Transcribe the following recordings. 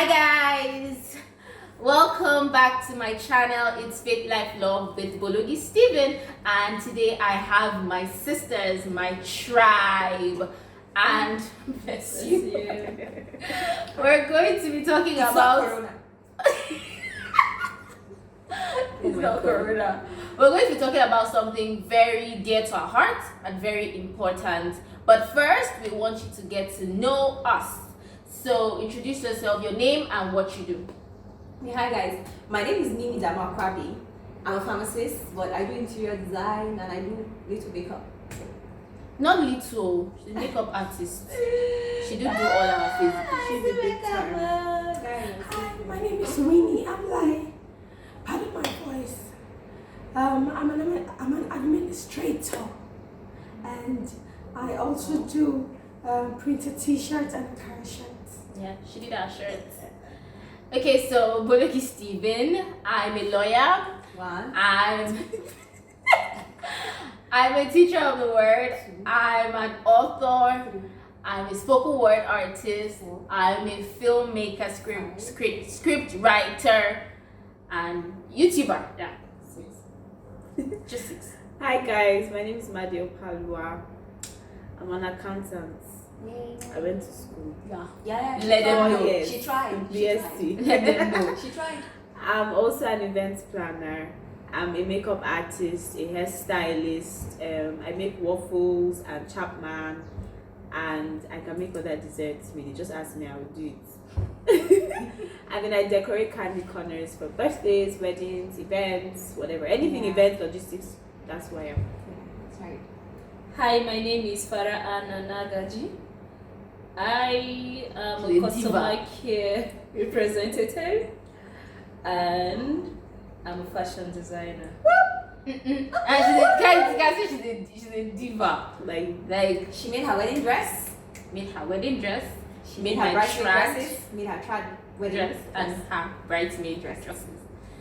Hi guys, welcome back to my channel. It's Faith Life Love with Bologi Steven, and today I have my sisters, my tribe, and bless you. We're going to be talking about it's not corona. We're going to be talking about something very dear to our hearts and very important. But first, we want you to get to know us. So introduce yourself, your name and what you do. Hey, hi guys, my name is Nimi Damakwabi. I'm a pharmacist, but I do interior design and I do little makeup. Not little, she's a makeup artist. She do all our face. She's a big time. Hi, my name is Winnie. I'm like, pardon my voice. I'm an administrator, and I also do printed T-shirts and attire shirts. Yeah, she did our shirts. Okay, so Bologi Steven, I'm a lawyer. I'm a teacher of the word. I'm an author. I'm a spoken word artist. I'm a filmmaker, script writer, and YouTuber. Yeah, 6. Just 6. Hi guys, my name is Madio Palua. I'm an accountant. I went to school. Yeah. Let them know. Yes. She tried. BSc. Let them know. She tried. I'm also an event planner. I'm a makeup artist, a hairstylist. I make waffles and Chapman, and I can make other desserts. Really, just ask me, I will do it. And then I decorate candy corners for birthdays, weddings, events, whatever. Anything event logistics. That's who I am. That's right. Hi, my name is Farah Anna Nagaji. I am The a customer care representative and I'm a fashion designer. And she's a diva. Like She made her wedding dress. made her wedding dress. She made her bridesmaid dresses. Made her trad wedding dress and dress. her bridesmaid dresses.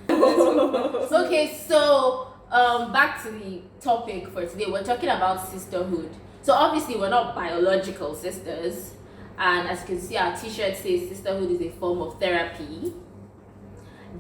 Okay, so back to the topic for today. We're talking about sisterhood. So obviously we're not biological sisters, and as you can see, our t-shirt says sisterhood is a form of therapy.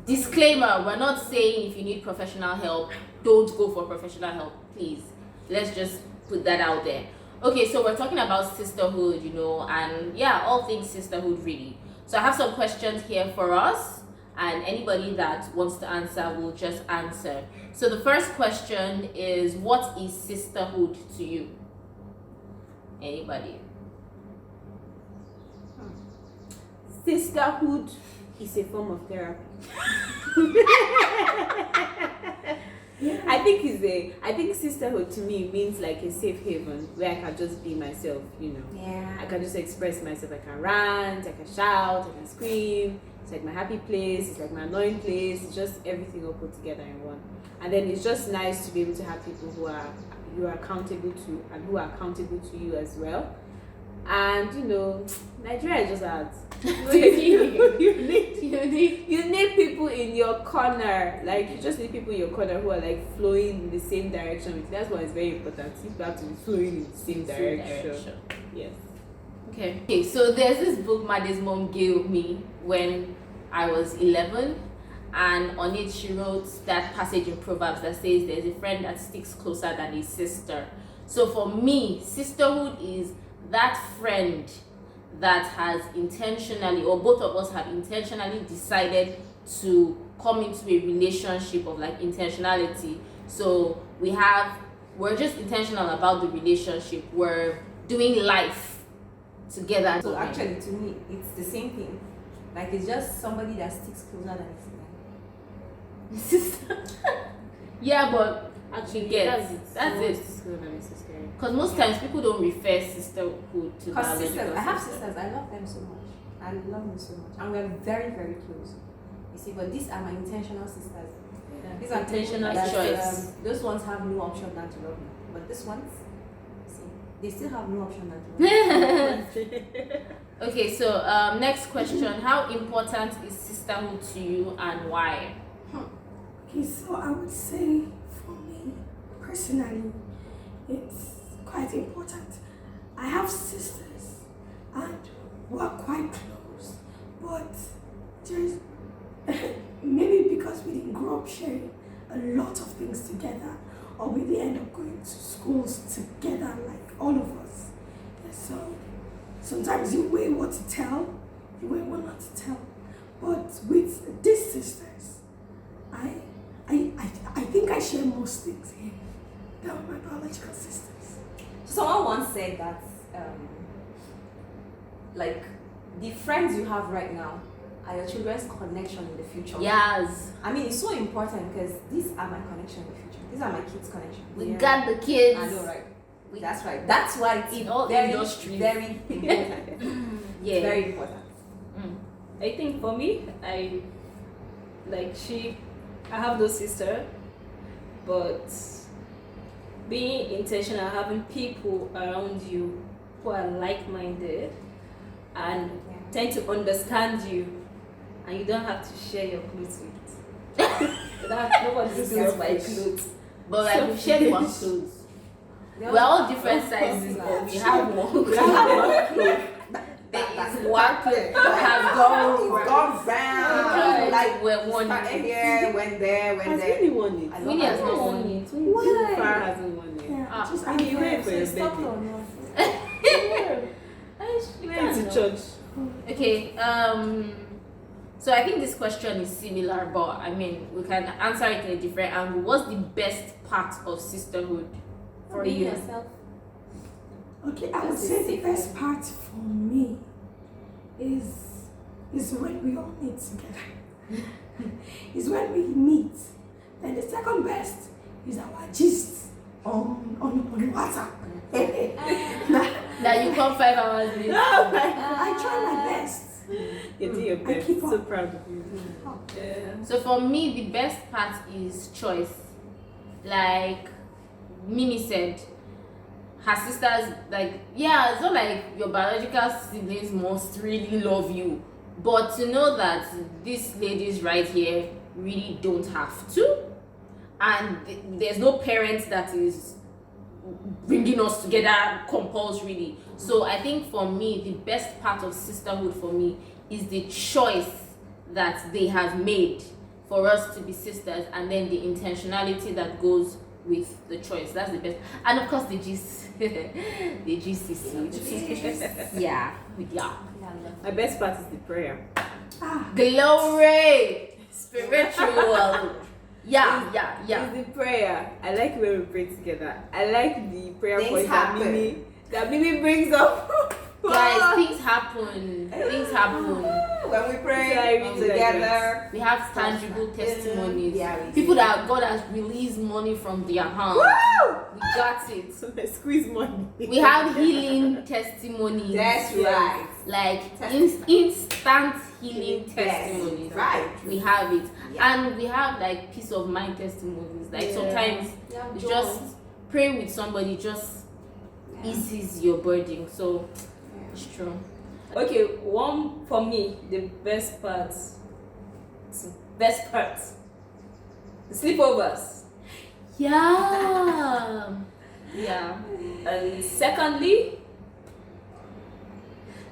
Disclaimer, we're not saying if you need professional help, don't go for professional help, please. Let's just put that out there. Okay, so we're talking about sisterhood, and yeah, all things sisterhood really. So I have some questions here for us, and anybody that wants to answer will just answer. So the first question is, what is sisterhood to you? Anybody? Sisterhood is a form of therapy. I think sisterhood to me means like a safe haven where I can just be myself, Yeah. I can just express myself. I can rant, I can shout, I can scream. It's like my happy place, it's like my annoying place, it's just everything all put together in one. And then it's just nice to be able to have people who are accountable to and who are accountable to you as well. And Nigeria is just hard. You need people in your corner. Like, you just need people in your corner who are like flowing in the same direction with you. That's why it's very important. People have to be flowing in the same direction. Yes. Okay, so there's this book my mom gave me when I was 11, and on it she wrote that passage in Proverbs that says there's a friend that sticks closer than a sister. So for me, sisterhood is that friend that has intentionally, or both of us have intentionally decided to come into a relationship of like intentionality. So we're just intentional about the relationship. We're doing life together. So actually, to me, it's the same thing. Like, it's just somebody that sticks closer than a sister. Yeah, but Actually, that's it. Because most times people don't refer sisterhood to Because biological sisters, I have sister. sisters. I love them so much. I love them so much, and we're very, very close. You see, but these are my intentional sisters. These are Intentional that, choice. Those ones have no option than to love me, but these ones, see, they still have no option than to love me. Okay, so next question. How important is sisterhood to you and why? Okay, so I would say for me personally, it's quite important. I have sisters and we're quite close, but there's maybe because we didn't grow up sharing a lot of things together, or we didn't end up going to schools together like all of us. Yeah, so sometimes you weigh what to tell, you weigh what not to tell. But with these sisters, I think I share most things here than with my biological sisters. Someone once said that, like, the friends you have right now are your children's connection in the future. Yes. I mean, it's so important because these are my connection in the future. These are my kids' connection. We got the kids. I know, right? That's right. That's why it's In all very, industries. very important. Yeah. It's very important. I think for me, I have no sister, but being intentional, having people around you who are like-minded and tend to understand you, and you don't have to share your clothes with. Nobody steals my clothes. But like, we share one clothes. We're all different sizes, but we have one. We have one clothes. There is one clothes that has Gone round. like we're one. Started here, went there, went Has there. Winnie won it? I love Winnie has that. not won it. Winnie Farah hasn't won it. Yeah, just Winnie, you went for your stop birthday. or not. You went to church. Okay, so I think this question is similar, but I mean we can answer it in a different angle. What's the best part of sisterhood for Being you? yourself. Okay, I would That's say the the best part for me is when we all meet together. Is when we meet. Then the second best is our gist on WhatsApp. That you come 5 hours late. I try my best. You did your I best. keep So up. proud of you. Yeah. So for me, the best part is choice. Like Mimi said, her sisters, like, yeah, it's not like your biological siblings must really love you, but to know that these ladies right here really don't have to, and there's no parent that is bringing us together compulsorily. So I think for me, the best part of sisterhood for me is the choice that they have made for us to be sisters, and then the intentionality that goes with the choice. That's the best. And of course the gist. The gist is sweet. Yeah. My best part is the prayer. Glory. Spiritual. Yeah. It's the prayer. I like when we pray together. I like the prayer Things point happen. that Mimi brings up. Guys, things happen. When we pray When together. We have tangible testimonies. Yeah, we People do. that God has released money from their hand. Woo! We got it. So I squeeze money. We have healing testimonies. That's right. Like instant healing testimonies. Right. We have it. Yeah. And we have like peace of mind testimonies. Like Yeah. sometimes Yeah, it's joy. just praying with somebody just eases your burden. So it's true. Okay, one for me, the best part. The sleepovers. Yeah. Yeah. And secondly,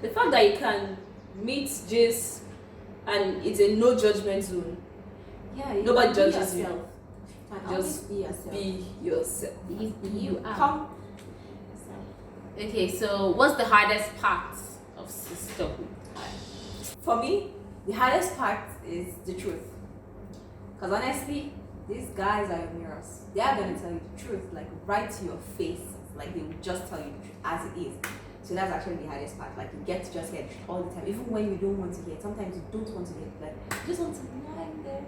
the fact that you can meet Jace and it's a no judgment zone. Yeah, Nobody be judges you. yourself. And Just always be yourself. Be yourself. You are. Come. Okay, so what's the hardest part of sisterhood? For me, the hardest part is the truth. Because honestly, these guys are your mirrors. They are going to tell you the truth, like right to your face. Like they will just tell you the truth as it is. So that's actually the hardest part. Like you get to just hear the truth all the time, even when you don't want to hear it. Sometimes you don't want to hear it. Like you just want to lie there.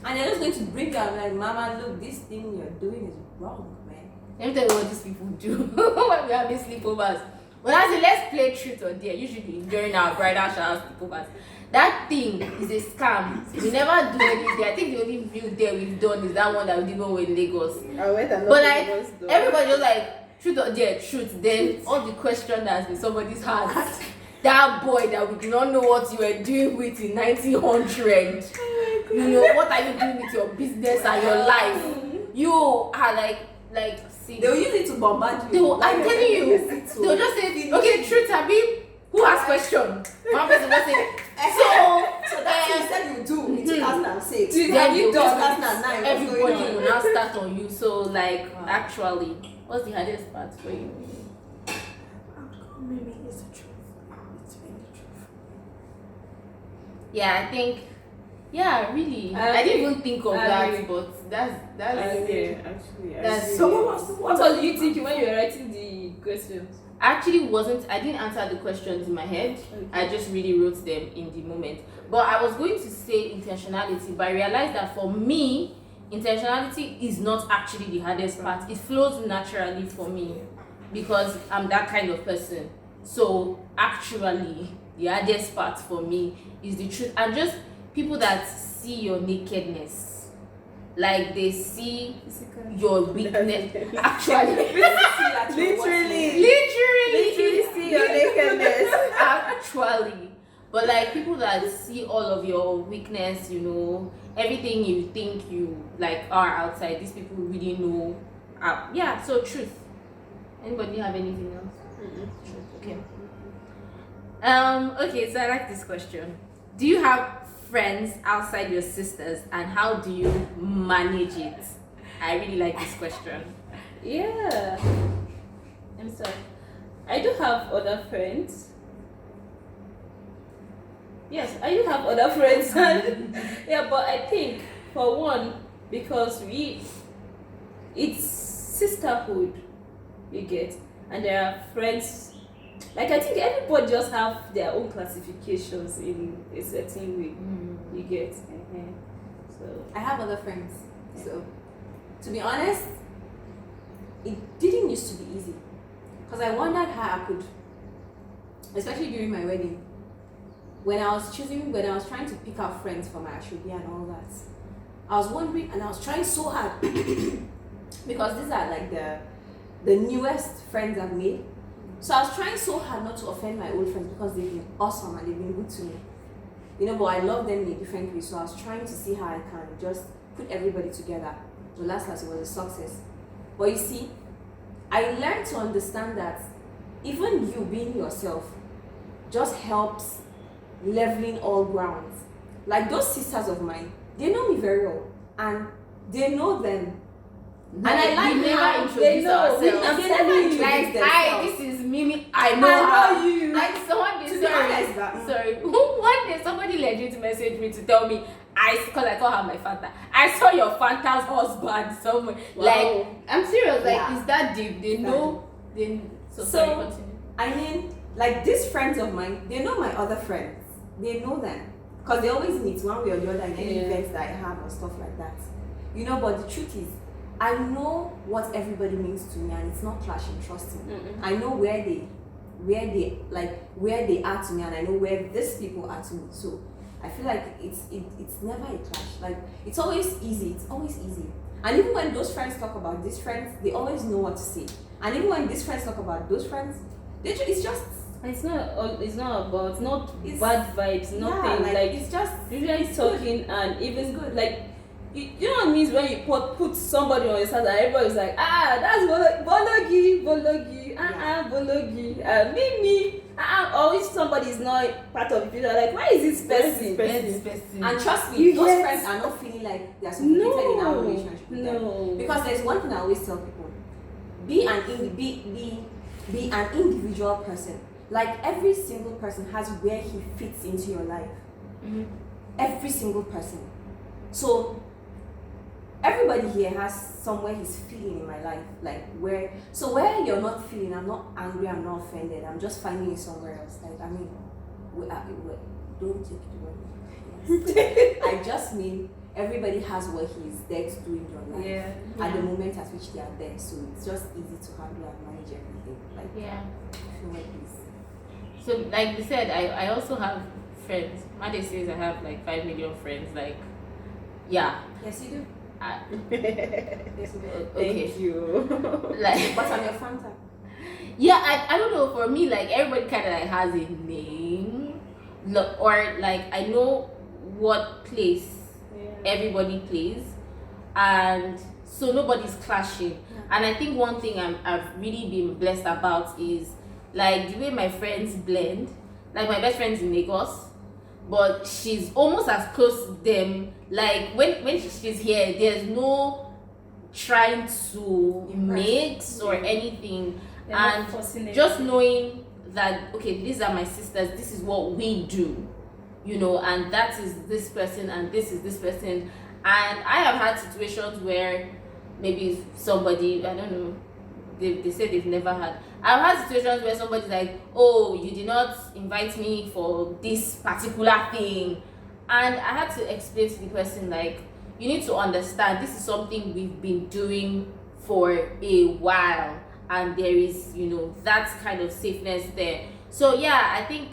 And they're just going to bring you out like, Mama, look, this thing you're doing is wrong, man. Let me tell you what these people do when we have these sleepovers. When I say let's play truth or dare, usually during our bridal shower sleepovers, that thing is a scam. We never do anything. I think the only real dare we've done is that one that we did go in Lagos. I went and But like everybody just like truth or dare, truth. Then all the question that's in somebody's heart. That boy that we do not know what you were doing with in 1900. You know, what are you doing with your business and your life? You are like see. They'll use it to bombard They you. will, I'm telling you, they'll just say, okay, truth, Abi, who has question? One person will say, so do in 2006. Then Have you you done just- 2009? What's Everybody going on? will now start on you. So like Wow. actually, what's the hardest part for you? Maybe it's the truth. It's been the truth. Yeah, I think. Yeah, really. I I didn't agree. even think of I that, agree. but that's Actually, That's- So what was the What was you thinking when you were writing the questions? actually wasn't. I didn't answer the questions in my head. I just really wrote them in the moment. But I was going to say intentionality, but I realized that for me, intentionality is not actually the hardest part. It flows naturally for me because I'm that kind of person. So actually, the hardest part for me is the truth, and just people that see your nakedness, like they see your weakness. Actually, literally see your nakedness. actually, but like people that see all of your weakness, you know, everything you think you like are outside, these people really know. Yeah, so truth. Anybody have anything else? Truth. Okay. Okay, so I like this question. Do you have friends outside your sisters, and how do you manage it? I really like this question. Yeah. I'm sorry. I do have other friends. Yes, I do have other friends. Yeah, but I think for one, because it's sisterhood, you get, and there are friends. Like I think everybody just have their own classifications in a certain way. You get. So I have other friends. So, to be honest, it didn't used to be easy. Because I wondered how I could, especially during my wedding, when I was trying to pick out friends for my Ashobi and all that, I was wondering and I was trying so hard because these are like the newest friends I've made. So I was trying so hard not to offend my old friends because they've been awesome and they've been good to me. You know, but I love them in a different way. So I was trying to see how I can just put everybody together. The last class was a success. But you see, I learned to understand that even you being yourself just helps leveling all grounds. Like those sisters of mine, they know me very well and they know them. And I like we never how introduce they know. ourselves. I'm telling you, Like, hi, this is Mimi. I know I her. know you. Like, someone To is be honest, that- sorry. One day, somebody legit messaged me to tell me, because I call her my Fanta. I saw your Fanta's husband somewhere. Wow. Like, I'm serious. Like, Yeah. is that deep? They know. They. So So- sorry. Continue. I mean, like these friends of mine, they know my other friends. They know them. Because they always meet one way or the other in any Yeah. events that I have or stuff like that. You know, but the truth is, I know what everybody means to me and it's not clashing, trust me. I know where they are to me and I know where these people are to me. So I feel like it's never a clash. Like it's always easy. And even when those friends talk about these friends, they always know what to say. And even when these friends talk about those friends, it's just it's not about It's- bad vibes, nothing. yeah, like it's just usually it's good. talking and even It's good. like you know what it means when you put somebody on your side and everybody's like, that's Bologi, Bologi, Mimi, or if somebody is not part of it, you're like, why is this person? This person. And trust me, You those get- friends are not feeling like they are suffocated in our relationship with them. No. Because there's one thing I always tell people: be an individual person. Like every single person has where he fits into your life. Mhm. Every single person. So everybody here has somewhere he's feeling in my life. Like where you're not feeling, I'm not angry, I'm not offended. I'm just finding it somewhere else. Like I mean, don't take it wrong. I just mean everybody has what he's there to do in your life. Yeah. At the moment at which they are there, so it's just easy to handle and manage everything. Like, Yeah. I feel like this. So, like we said, I also have friends. Made says I have like 5 million friends. Like, yeah. Yes, you do. Yes, okay. Thank you. Like, But I'm your Fanta. yeah, I don't know. For me, like everybody kind of like has a name, or like I know what place everybody plays, and so nobody's clashing. And I think one thing I've really been blessed about is like the way my friends blend. Like my best friends in Lagos, but she's almost as close to them. Like when she's here, there's no trying to mix or anything. They're not And forcing it. just knowing that, okay, these are my sisters, this is what we do, you know, and that is this person and this is this person. And I have had situations where maybe somebody, I don't know, they say they've never had. I've had situations where somebody's like, oh, you did not invite me for this particular thing. And I had to explain to the person, like, you need to understand this is something we've been doing for a while, and there is, you know, that kind of safeness there. So yeah, I think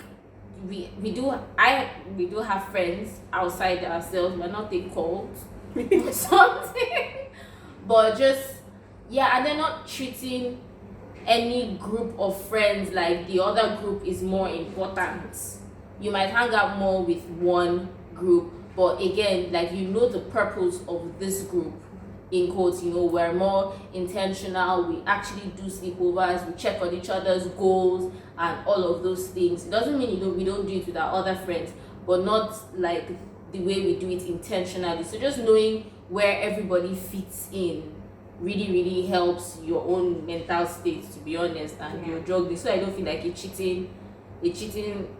we do have friends outside ourselves. We're not a cult or something, but just, yeah, and they're not treating any group of friends like the other group is more important. You might hang out more with one group, but again, like, you know, the purpose of this group, in quotes, you know, we're more intentional. We actually do sleepovers, we check on each other's goals and all of those things. It doesn't mean, you know, we don't do it with our other friends, but not like the way we do it intentionally. So just knowing where everybody fits in really helps your own mental state, to be honest, and your juggling. So I don't feel like a cheating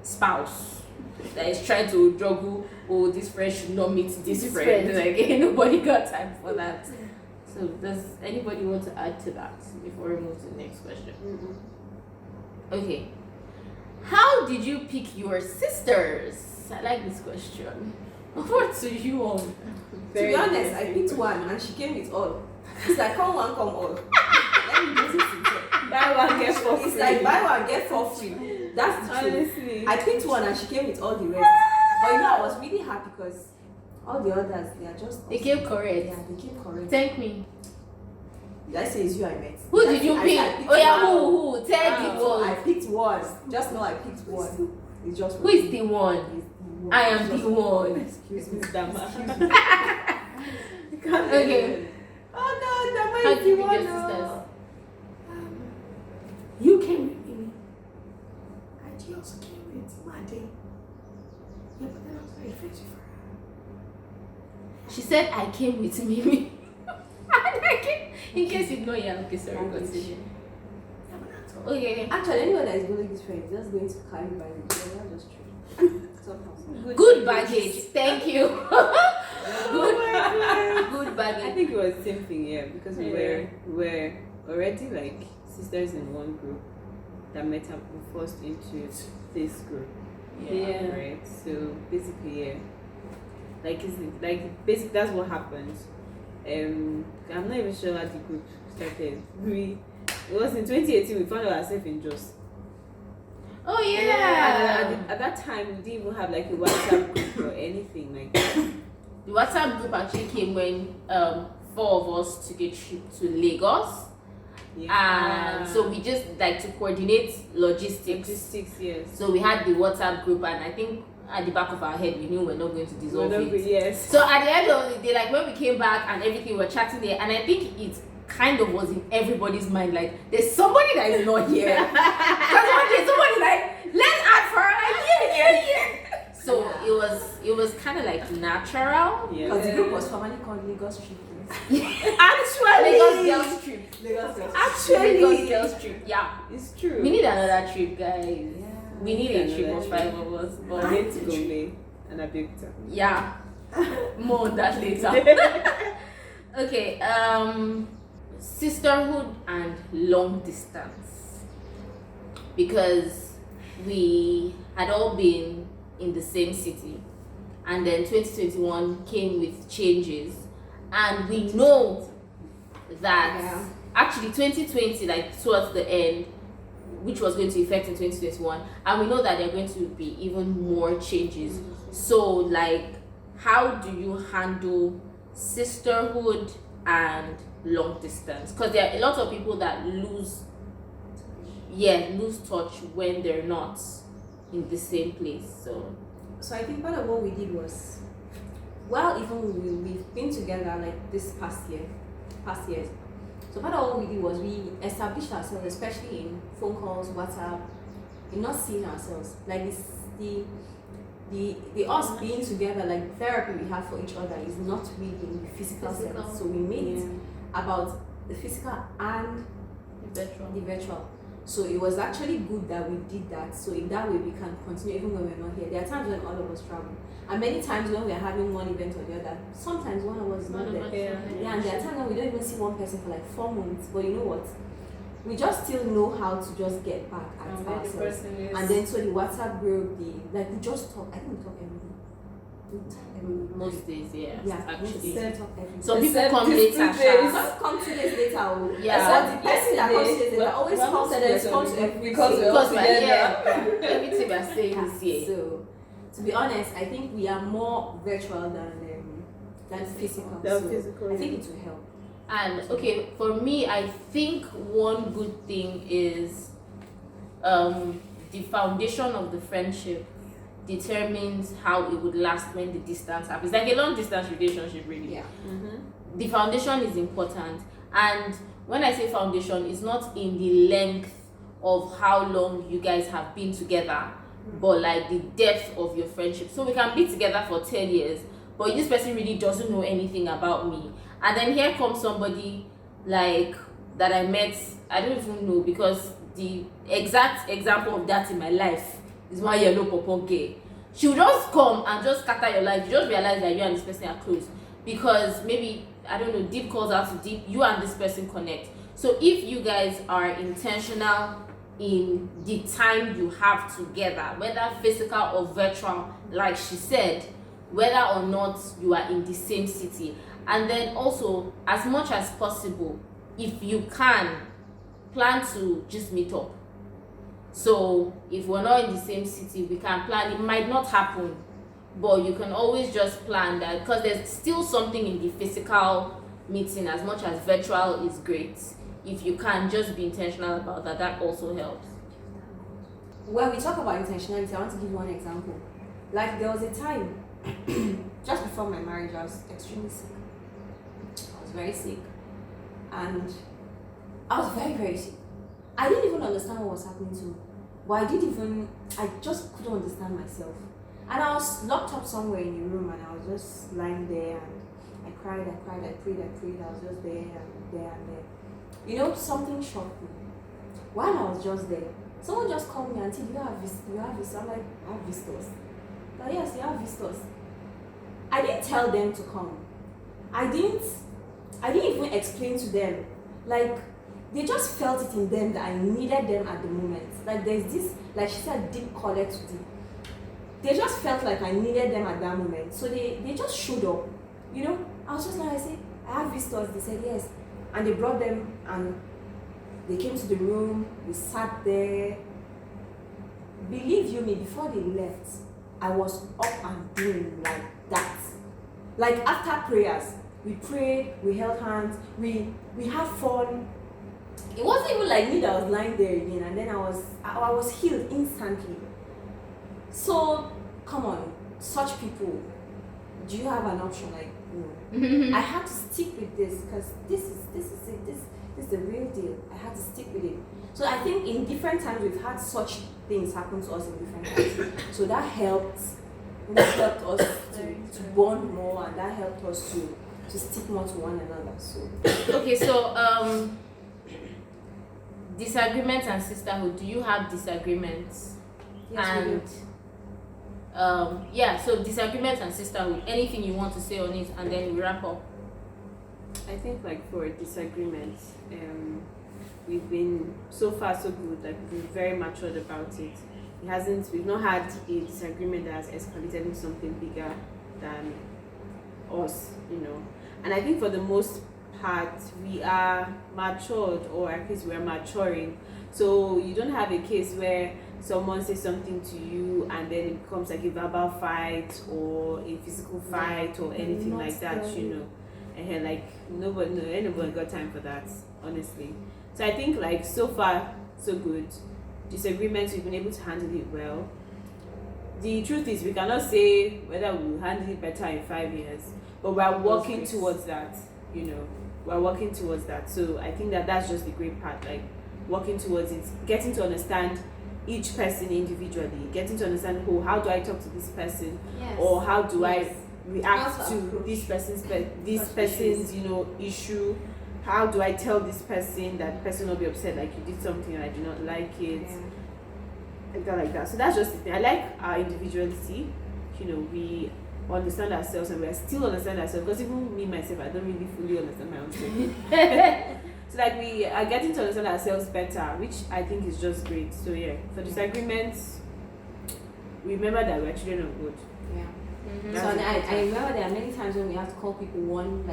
spouse that is trying to juggle, oh, this friend should not meet this friend. Like, ain't nobody got time for that. So does anybody want to add to that before we move to the next question? Okay. How did you pick your sisters? I like this question. What do you want? To be honest, I picked one and she came with all. It's like come one, come all. Let me just Buy one, get for free. It's like buy one, get for free. That's the truth. Honestly. I picked one and she came with all the rest. But you know, I was really happy because all the others, they are just They came correct. Yeah, they came correct. Thank me. Did I say it's you I met? Who did you pick? Oh yeah, who? Tell the So I one. picked one. Just know I picked one. It's just Who is the one? I am the one. Excuse me. Dama. Okay. Oh no, Dama How is did you the pick one. your sisters? You came with me. And you also came with Maddie. Yeah, but then I was very effective for her. She said I came with Mimi. In case you know, yeah, okay, sorry, continue. Yeah, but that's all. Okay. Actually, anyone that is going this friend is just going to carry by the that's just true. Somehow. Good baggage. Thank you. Oh Good I baggage. think it was the same thing, yeah, because we were already like sisters in one group that met up forced into this group. Yeah. Right. So basically, yeah. Basically that's what happened. I'm not even sure how the group started. It was in 2018 we found ourselves in Jos. Oh And yeah. at that time we didn't even have like a WhatsApp group or anything like that. The WhatsApp group actually came when 4 of us took a trip to Lagos. And so we just like to coordinate logistics. Yes. So we had the WhatsApp group, and I think at the back of our head we knew we're not going to dissolve it. Yes. So at the end of the day, like when we came back and everything, we were chatting there, and I think it kind of was in everybody's mind, like there's somebody that is not here. Because one day somebody's like, let's add for her, yeah. So it was kind of like natural. Because the group was formerly called Lagos Trip. Actually, Lagos girls trip. Lagos Girls. Actually, Lagos girls trip. Yeah. it's true. We need another trip, guys. Yeah. We need a trip of Another 5 of us. I But need to go play and a big time. yeah. More on that later. Okay, sisterhood and long distance, because we had all been in the same city, and then 2021 came with changes, and we know that actually 2020, like towards the end, which was going to affect in 2021, and we know that there are going to be even more changes. So like, how do you handle sisterhood and long distance? Because there are a lot of people that lose touch when they're not in the same place. So I think part of what we did was, well, even we've been together like this past years. So part of what we did was we established ourselves, especially in phone calls, WhatsApp, in not seeing ourselves. Like the the us being together, like therapy we have for each other, is not really in the physical sense. So we made it about the physical and the virtual. So it was actually good that we did that. So in that way we can continue even when we're not here. There are times when all of us travel. And many times when we're having one event or the other, sometimes one of us is not there. Yeah, and there are times when we don't even see one person for like 4 months. But you know what? We just still know how to just get back at ourselves. And then so the WhatsApp group, we just talk. I think we talk every day. Most days, actually. Talk every day. Some people come later. Some come 2 days later. Yeah. The person that comes 2 days later always comes to respond to every because everything we're saying is here. So, to be honest, I think we are more virtual than physical. I think it will help. And okay, for me, I think one good thing is the foundation of the friendship determines how it would last when the distance happens. Like a long distance relationship, really. Yeah. The foundation is important, and when I say foundation, it's not in the length of how long you guys have been together, but like the depth of your friendship. So we can be together for 10 years, but this person really doesn't know anything about me, and then here comes somebody like that I met, I don't even know, because the exact example of that in my life is one yellow purple gay. She will just come and just scatter your life. You just realize that you and this person are close because maybe, I don't know, deep calls out to deep, you and this person connect. So if you guys are intentional in the time you have together, whether physical or virtual, like she said, whether or not you are in the same city, and then also as much as possible, if you can, plan to just meet up. So if we're not in the same city, we can plan. It might not happen, but you can always just plan that, because there's still something in the physical meeting. As much as virtual is great, if you can just be intentional about that, that also helps. When we talk about intentionality, I want to give you one example. Like there was a time just before my marriage, I was extremely sick. I was very sick, and I was very, very sick. I didn't even understand what was happening to me. But I just couldn't understand myself. And I was locked up somewhere in a room, and I was just lying there, and I cried, I prayed. I was just there and there and there. You know, something shocked me. While I was just there, someone just called me and said, you have visitors. I'm like, I have visitors. But yes, you have visitors. I didn't tell them to come. I didn't even explain to them. Like, they just felt it in them that I needed them at the moment. Like there's this, like she said, deep calling to deep. They just felt like I needed them at that moment. So they just showed up. You know, I was just like, I said, I have visitors. They said yes. And they brought them and they came to the room. We sat there. Believe you me, before they left, I was up and doing like that. Like after prayers, we prayed, we held hands, we had fun. It wasn't even like me that was lying there again, and then I was healed instantly. So come on, such people, do you have an option? Like no. I had to stick with this because this is the real deal. I had to stick with it. So I think in different times we've had such things happen to us in different times. So that helped. That helped us to bond more, and that helped us to stick more to one another. So okay, so disagreements and sisterhood. Do you have disagreements? yes, And so disagreements and sisterhood. Anything you want to say on it, and then we wrap up. I think like for disagreements, we've been so far so good. Like we've been very matured about it. We've not had a disagreement that has escalated into something bigger than us, you know. And I think for the most part, we are matured, or at least we're maturing. So you don't have a case where someone says something to you and then it becomes like a verbal fight or a physical fight or anything like that, you know. And like nobody got time for that, honestly. So I think like so far so good. Disagreements, we've been able to handle it well. The truth is we cannot say whether we'll handle it better in 5 years, but we're working towards that, you know. We're working towards that. So I think that's just the great part, like working towards it, getting to understand each person individually, getting to understand, oh, how do I talk to this person, Yes. or how do I Yes. react How to to approach this person's this such person's issues. issue. How do I tell this person that the person will be upset, like you did something and I do not like it, like that. So that's just the thing. I like our individuality. We understand ourselves and we are still understand ourselves, because even me myself, I don't really fully understand my own self. So like we are getting to understand ourselves better, which I think is just great. So yeah, for disagreements, remember that we're children of God. Yeah. Mhm. So and I remember there are many times when we have to call people one,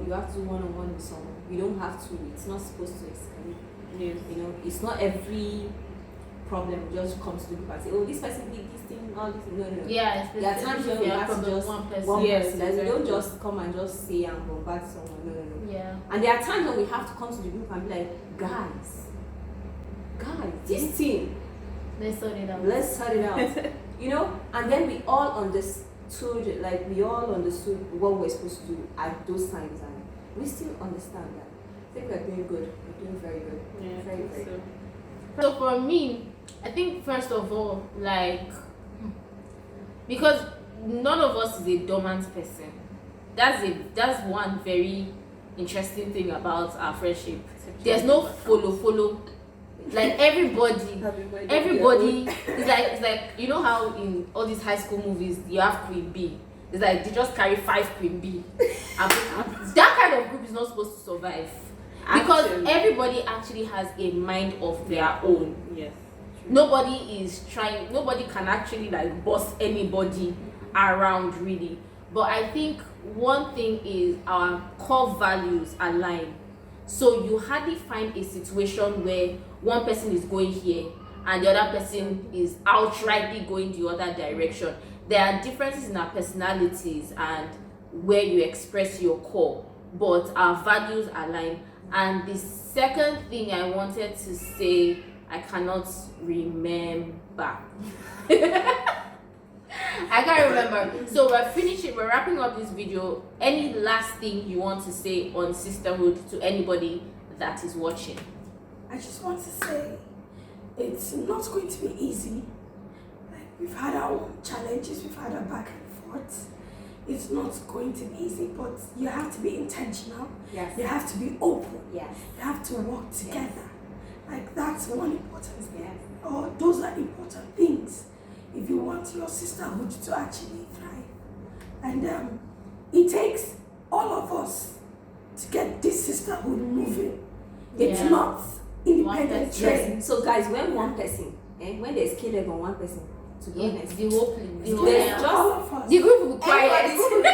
you have to do one-on-one with someone. You don't have to. It's not supposed to escalate. Yes. It's not every problem just comes to the group and say, oh, this person did this thing, all this. No. Yeah, There are times when we have to just one person. one Yes, person. Like, we don't exactly. just come and just say and bombard someone. No. Yeah. And there are times when we have to come to the group and be like, guys, this thing, Let's sort it out. let's sort it out. And then we all understood what we're supposed to do at those times, and we still understand that. I think we're doing good. We're doing very good. Yeah, Very, very so. So for me, I think first of all, because none of us is a dormant person. That's one very interesting thing about our friendship. There's no follow. Like everybody it's like how in all these high school movies you have Queen B. It's like they just carry 5 Queen B. And that kind of group is not supposed to survive. Because Actually. everybody actually has a mind of their own. Yes. True. Nobody can actually like boss anybody around really. But I think one thing is our core values align. So you hardly find a situation where one person is going here and the other person is outrightly going the other direction. There are differences in our personalities and where you express your core, but our values align. And the second thing I wanted to say, I cannot remember. I can't remember. So we're wrapping up this video. Any last thing you want to say on sisterhood to anybody that is watching? I just want to say it's not going to be easy. Like, we've had our own challenges, we've had our back and forth. It's not going to be easy, but you have to be intentional. Yes. You have to be open. Yes. You have to work together. Like, that's one important thing. Yes. Or those are important things if you want your sisterhood to actually thrive. And it takes all of us to get this sisterhood moving. It's Yeah. not independent person. train. Yes. So guys, when one person, when there's Caleb on one person, to be honest, The whole There's yeah. All of us. The group will be everybody quiet. will be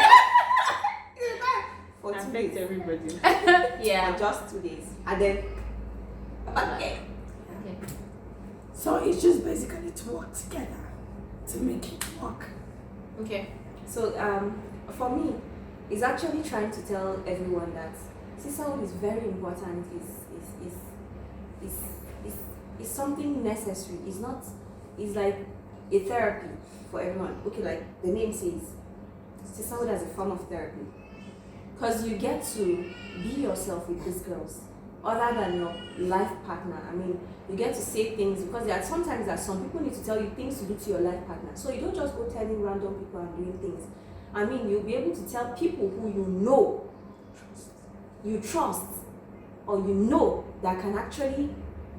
for 2 Affect days. everybody. Yeah. For just 2 days. And then okay. So it's just basically to work together to make it work. Okay. So for me, it's actually trying to tell everyone that sisterhood is very important. Is something necessary. It's like a therapy for everyone. Okay, like the name says, sisterhood as a form of therapy. Because you get to be yourself with these girls, other than your life partner. I mean, you get to say things, because there are sometimes that some people need to tell you things to do to your life partner. So you don't just go telling random people and doing things. I mean, you'll be able to tell people who you trust, or that can actually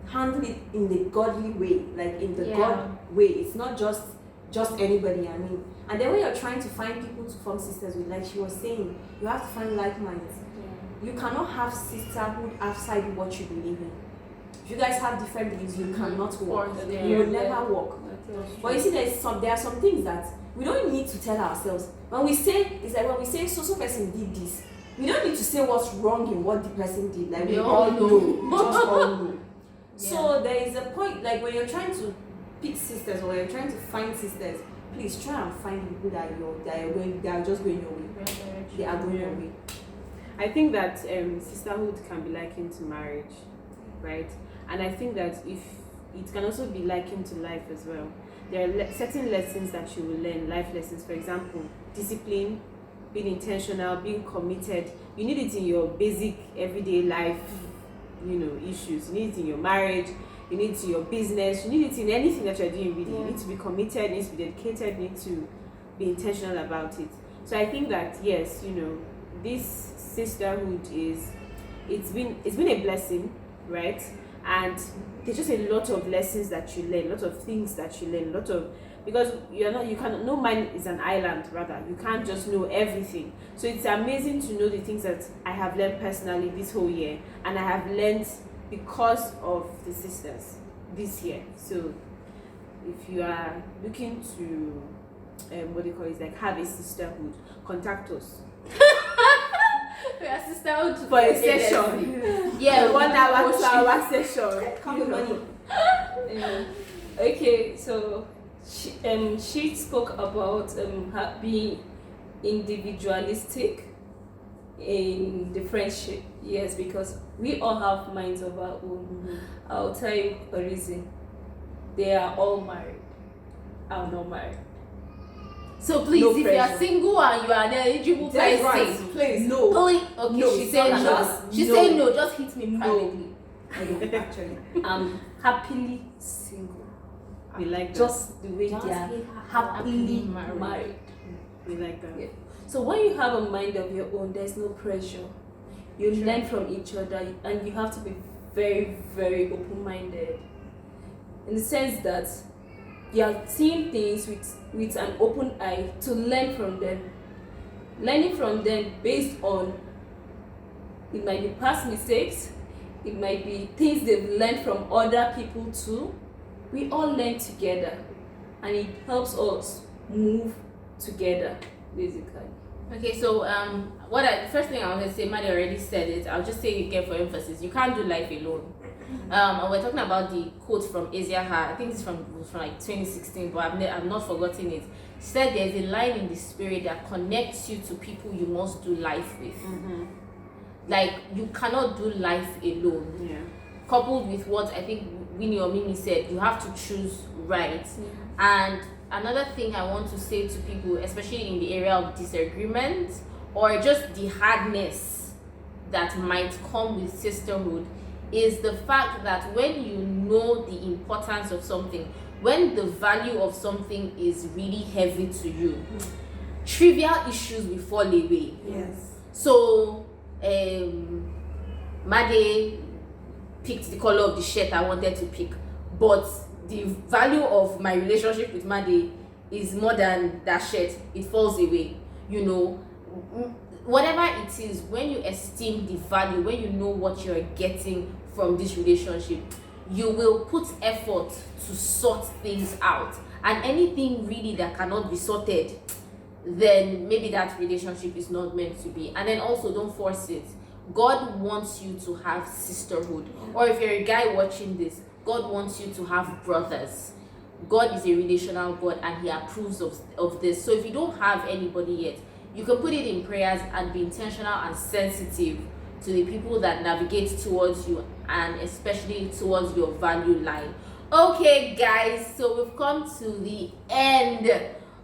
handle it in the godly way, like in the Yeah. God way. It's not just anybody. I mean, and then when you're trying to find people to form sisters with, like she was saying, you have to find like minds. You cannot have sisterhood outside what you believe in. If you guys have different beliefs, you cannot work. course, You will yeah. never work. But you see, there are some things that we don't need to tell ourselves. When we say so person did this, we don't need to say what's wrong in what the person did. Like we all know. We just all know. So there is a point, like when you're trying to pick sisters or when you're trying to find sisters, please try and find people that are just going your way. They are going your way. I think that sisterhood can be likened to marriage, right? And I think that if it can also be likened to life as well. There are certain lessons that you will learn, life lessons. For example, discipline, being intentional, being committed. You need it in your basic everyday life, issues. You need it in your marriage. you need to your business, you need it in anything that you're doing really. You need to be committed, you need to be dedicated, you need to be intentional about it. So I think that yes, this sisterhood it's been a blessing, right? And there's just a lot of lessons that you learn, a lot of things that you learn, because no mind is an island, rather. You can't just know everything. So it's amazing to know the things that I have learned personally this whole year, and I have learned because of the sisters this year. So if you are looking to have a sisterhood, contact us. We are sisterhood For a session. Yeah, 1 hour, 2 hour session. Come with money. Okay, so she spoke about being individualistic in the friendship. Yes, because we all have minds of our own. I'll tell you a reason. They are all married. I'm not married. So please, No if you pressure. are single and you are an eligible That's person, right. Please. No. please, okay, No, she said no. just She no. said no, just hit me privately. I don't actually. I'm happily single. We like that. Just the way Just they are hit her happily married. married. We like that. Yeah. So when you have a mind of your own, there's no pressure. You learn from each other, and you have to be very, very open-minded. In the sense that you are seeing things with an open eye to learn from them. Learning from them based on, it might be past mistakes, it might be things they've learned from other people too. We all learn together, and it helps us move together, basically. Okay, so first thing I want to say, Maddie already said it. I'll just say it again for emphasis. You can't do life alone. And we're talking about the quote from Asia. I think it's from like 2016, but I've not forgotten it. She said there's a line in the spirit that connects you to people you must do life with. Like you cannot do life alone. Yeah. Coupled with what I think Winnie or Mimi said, you have to choose right. And another thing I want to say to people, especially in the area of disagreement or just the hardness that might come with sisterhood, is the fact that when you know the importance of something, when the value of something is really heavy to you, trivial issues will fall away. Yes. So, Made picked the color of the shirt I wanted to pick, but the value of my relationship with Made is more than that shirt. It falls away. Whatever it is, when you esteem the value, when you know what you're getting from this relationship, you will put effort to sort things out. And anything really that cannot be sorted, then maybe that relationship is not meant to be. And then also, don't force it. God wants you to have sisterhood. Or if you're a guy watching this, God wants you to have brothers. God is a relational God, and he approves of this. So if you don't have anybody yet, you can put it in prayers and be intentional and sensitive to the people that navigate towards you, and especially towards your value line. Okay guys, so we've come to the end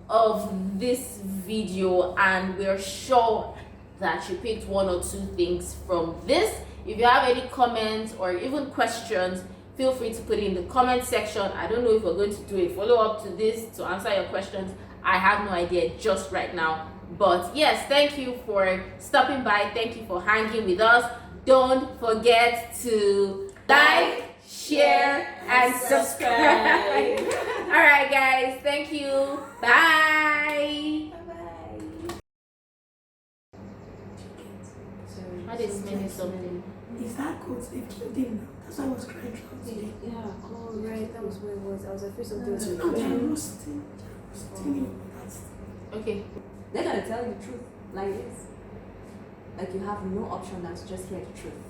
of this video, and we're sure that you picked one or two things from this. If you have any comments or even questions, feel free to put it in the comment section. I don't know if we're going to do a follow-up to this to answer your questions. I have no idea just right now. But yes, thank you for stopping by. Thank you for hanging with us. Don't forget to like, share, and subscribe. All right, guys. Thank you. Bye. How did smelling something? Is that good? They killed him now. That's why I was crying throughout the day. Yeah, oh right, that was what it was. I was afraid something was No, they're roasting. They're roasting him. Okay. They're gonna tell you the truth like this. Like you have no option than to just hear the truth.